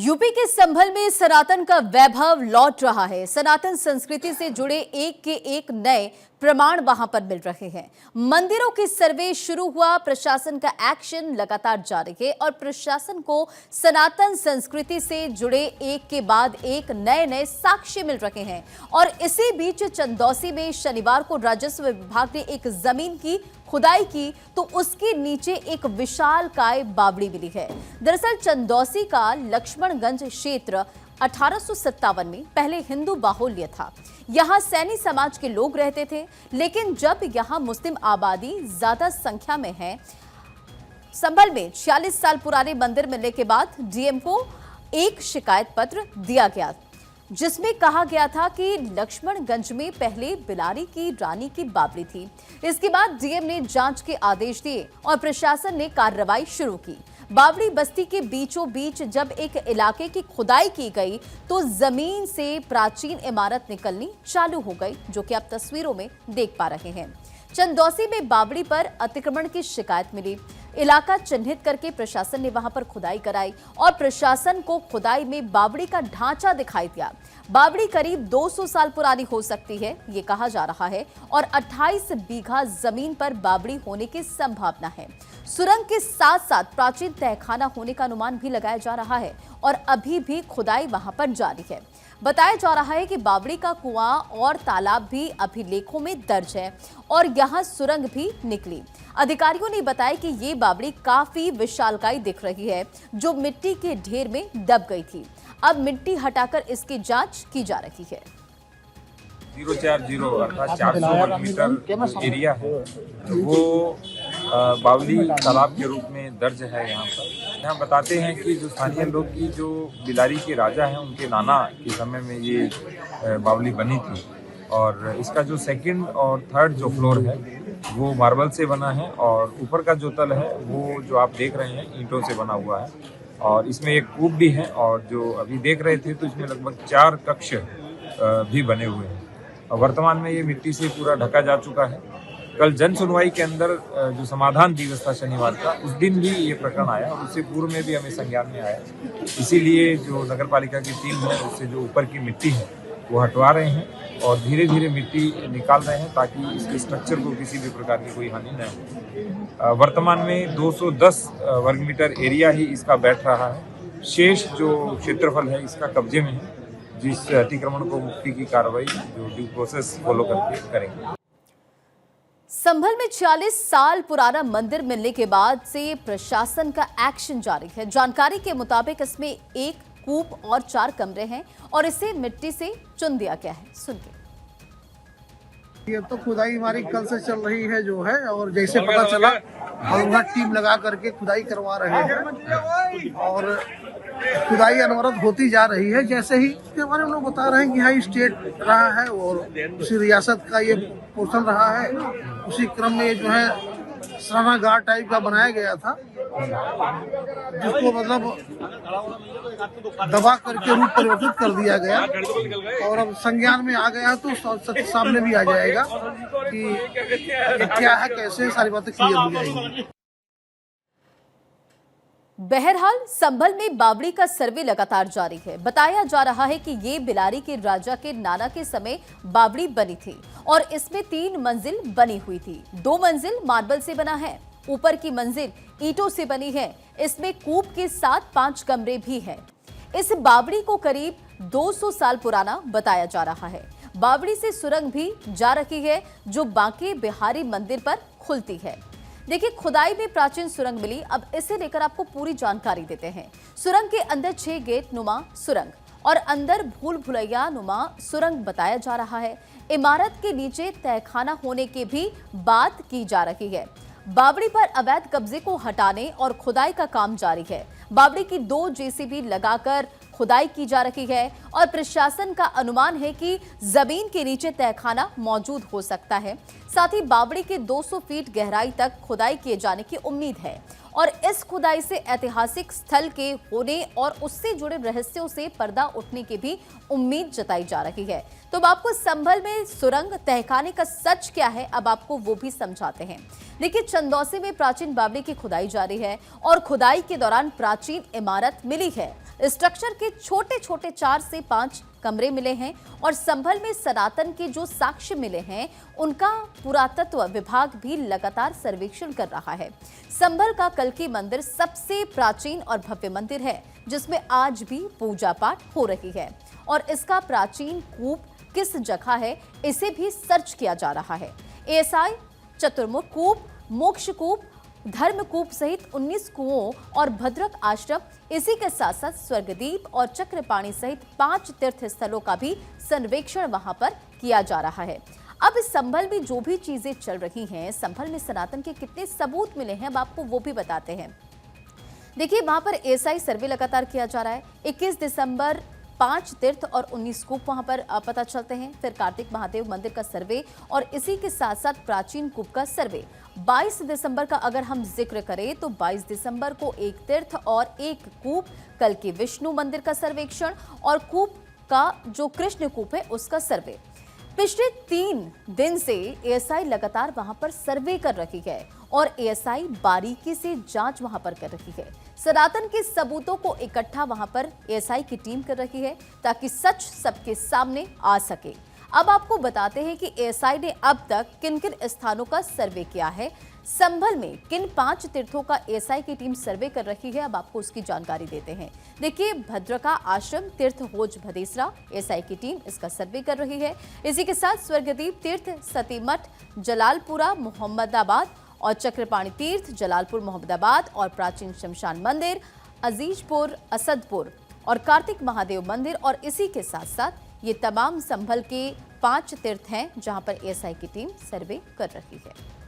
UP के संभल में सनातन का वैभव लौट रहा है। सनातन संस्कृति से जुड़े एक के एक नए प्रमाण वहां पर मिल रहे हैं। मंदिरों की सर्वे शुरू हुआ, प्रशासन का एक्शन लगातार जारी है और प्रशासन को सनातन संस्कृति से जुड़े एक के बाद एक नए नए साक्ष्य मिल रहे हैं। और इसी बीच चंदौसी में शनिवार को राजस्व विभाग ने एक जमीन की खुदाई की तो उसके नीचे एक विशालकाय बावड़ी मिली है। दरअसल चंदौसी का लक्ष्मणगंज क्षेत्र 1857 में पहले हिंदू बाहुल्य था। यहां सैनी समाज के लोग रहते थे, लेकिन जब यहां मुस्लिम आबादी ज्यादा संख्या में है, संभल में 46 साल पुराने मंदिर मिलने के बाद डीएम को एक शिकायत पत्र दिया गया, जिसमें कहा गया था कि लक्ष्मणगंज में पहले बिलारी की रानी की बावड़ी थी। इसके बाद डीएम ने जांच के आदेश दिए और प्रशासन ने कार्रवाई शुरू की। बावड़ी बस्ती के बीचों बीच जब एक इलाके की खुदाई की गई तो जमीन से प्राचीन इमारत निकलनी चालू हो गई, जो कि आप तस्वीरों में देख पा रहे हैं। चंदौसी में बावड़ी पर अतिक्रमण की शिकायत मिली। इलाका चिन्हित करके प्रशासन ने वहां पर खुदाई कराई और प्रशासन को खुदाई में बावड़ी का ढांचा दिखाई दिया। बावड़ी करीब 200 साल पुरानी हो सकती है, ये कहा जा रहा है, और 28 बीघा जमीन पर बावड़ी होने की संभावना है। सुरंग के साथ साथ प्राचीन तहखाना होने का अनुमान भी लगाया जा रहा है और अभी भी खुदाई वहां पर जारी है। बताया जा रहा है कि बावड़ी का कुआं और तालाब भी अभिलेखों में दर्ज है और यहां सुरंग भी निकली। अधिकारियों ने बताया कि ये बावड़ी काफी विशालकाय दिख रही है, जो मिट्टी के ढेर में दब गई थी। अब मिट्टी हटाकर इसकी जांच की जा रही है। 040 अर्थात 400 वर्ग मीटर एरिया है, वो बावली तालाब के रूप में दर्ज है। यहाँ बताते हैं कि जो स्थानीय लोग की जो बिलारी के राजा हैं, उनके नाना के समय में ये बावली बनी थी और इसका जो सेकंड और थर्ड जो फ्लोर है वो मार्बल से बना है और ऊपर का जो तल है वो जो आप देख रहे हैं ईंटों से बना हुआ है और इसमें एक कूप भी है और जो अभी देख रहे थे तो इसमें लगभग 4 कक्ष भी बने हुए हैं और वर्तमान में ये मिट्टी से पूरा ढका जा चुका है। कल जन सुनवाई के अंदर जो समाधान दिवस था शनिवार का, उस दिन भी ये प्रकरण आया और उससे पूर्व में भी हमें संज्ञान में आया। इसीलिए जो नगर पालिका की टीम है उससे जो ऊपर की मिट्टी है वो हटवा रहे हैं और धीरे धीरे मिट्टी निकाल रहे हैं ताकि इसके स्ट्रक्चर को किसी भी प्रकार की कोई हानि न हो। वर्तमान में 210 वर्ग मीटर एरिया ही इसका बैठ रहा है। शेष जो क्षेत्रफल है इसका कब्जे में है, जिस अतिक्रमण को मुक्ति की कार्रवाई जो ड्यू प्रोसेस फॉलो करके करेंगे। संभल में 46 साल पुराना मंदिर मिलने के बाद से प्रशासन का एक्शन जारी है। जानकारी के मुताबिक इसमें एक कूप और 4 कमरे हैं और इसे मिट्टी से चुन दिया गया है। सुनिए। ये तो खुदाई हमारी कल से चल रही है जो है, और जैसे पता चला और वहाँ टीम लगा करके खुदाई करवा रहे हैं और खुदाई अनवरत होती जा रही है। जैसे ही इसके बारे में लोग बता रहे हैं कि हाई स्टेट रहा है और उसी रियासत का ये पोर्शन रहा है, उसी क्रम में जो है शरणागार टाइप का बनाया गया था, जिसको मतलब दबा करके रूप परिवर्तित कर दिया गया और अब संज्ञान में आ गया तो सच सामने भी आ जाएगा कि ये क्या है, कैसे, सारी बातें क्लियर हो जाएंगी। बहरहाल संभल में बावड़ी का सर्वे लगातार जारी है। बताया जा रहा है कि ये बिलारी के राजा के नाना के समय बावड़ी बनी थी और इसमें 3 मंजिल बनी हुई थी। 2 मंजिल मार्बल से बना है, ऊपर की मंजिल ईंटों से बनी है। इसमें कूप के साथ 5 कमरे भी हैं। इस बावड़ी को करीब 200 साल पुराना बताया जा रहा है। बावड़ी से सुरंग भी जा रही है जो बांके बिहारी मंदिर पर खुलती है। देखिए, खुदाई में प्राचीन सुरंग मिली। अब इसे लेकर आपको पूरी जानकारी देते हैं। सुरंग के अंदर 6 गेट नुमा सुरंग और अंदर भूल भुलैया नुमा सुरंग बताया जा रहा है। इमारत के नीचे तहखाना होने की भी बात की जा रही है। बावड़ी पर अवैध कब्जे को हटाने और खुदाई का काम जारी है। बावड़ी की 2 जेसीबी लगाकर खुदाई की जा रही है और प्रशासन का अनुमान है कि जमीन के नीचे तहखाना मौजूद हो सकता है। साथ ही बावड़ी के 200 फीट गहराई तक खुदाई किए जाने की उम्मीद है और इस खुदाई से ऐतिहासिक स्थल के होने और उससे जुड़े रहस्यों से पर्दा उठने की भी उम्मीद जताई जा रही है। तो अब आपको संभल में सुरंग तहखाने का सच क्या है, अब आपको वो भी समझाते हैं। देखिए, चंदौसी में प्राचीन बावड़ी की खुदाई जारी है और खुदाई के दौरान प्राचीन इमारत मिली है, स्ट्रक्चर के छोटे छोटे 4 से 5 कमरे मिले हैं और संभल में सनातन के जो साक्ष्य मिले हैं उनका पुरातत्व विभाग भी लगातार सर्वेक्षण कर रहा है। संभल का कल्की मंदिर सबसे प्राचीन और भव्य मंदिर है जिसमें आज भी पूजा पाठ हो रही है और इसका प्राचीन कूप किस जगह है इसे भी सर्च किया जा रहा है। एएसआई चतुर्मुख कूप, मोक्ष कूप, धर्मकूप सहित 19 कुओं और भद्रक आश्रम, इसी के साथ साथ स्वर्गदीप और चक्रपाणी सहित 5 तीर्थ स्थलों का भी सर्वेक्षण वहां पर किया जा रहा है। अब इस संभल में जो भी चीजें चल रही हैं, संभल में सनातन के कितने सबूत मिले हैं, अब आपको वो भी बताते हैं। देखिए, वहां पर एएसआई सर्वे लगातार किया जा रहा है। 21 दिसंबर 5 तीर्थ और 19 कूप वहां पर पता चलते हैं। फिर कार्तिक महादेव मंदिर का सर्वे और इसी के साथ साथ प्राचीन कूप का सर्वे। 22 दिसंबर का अगर हम जिक्र करें तो 22 दिसंबर को 1 तीर्थ और 1 कूप, कल के विष्णु मंदिर का सर्वेक्षण और कूप का जो कृष्ण कूप है उसका सर्वे। पिछले 3 दिन से एएसआई लगातार वहां पर सर्वे कर रही है और एएसआई बारीकी से जांच वहां पर कर रही है। सनातन के सबूतों को इकट्ठा वहां पर एएसआई की टीम कर रही है ताकि सच सबके सामने आ सके। अब आपको बताते हैं कि एएसआई ने अब तक किन किन स्थानों का सर्वे किया है, संभल में किन 5 तीर्थों का एएसआई की टीम सर्वे कर रही है, अब आपको उसकी जानकारी देते हैं। देखिए, भद्रका आश्रम तीर्थ होज भदेसरा, एएसआई की टीम इसका सर्वे कर रही है। इसी के साथ स्वर्गदीप तीर्थ, सतीमठ, जलालपुरा, मोहम्मदाबाद और चक्रपाणी तीर्थ, जलालपुर, मोहम्मदाबाद और प्राचीन शमशान मंदिर, अजीजपुर, असदपुर और कार्तिक महादेव मंदिर और इसी के साथ साथ ये तमाम संभल के 5 तीर्थ हैं जहां पर एएसआई की टीम सर्वे कर रही है।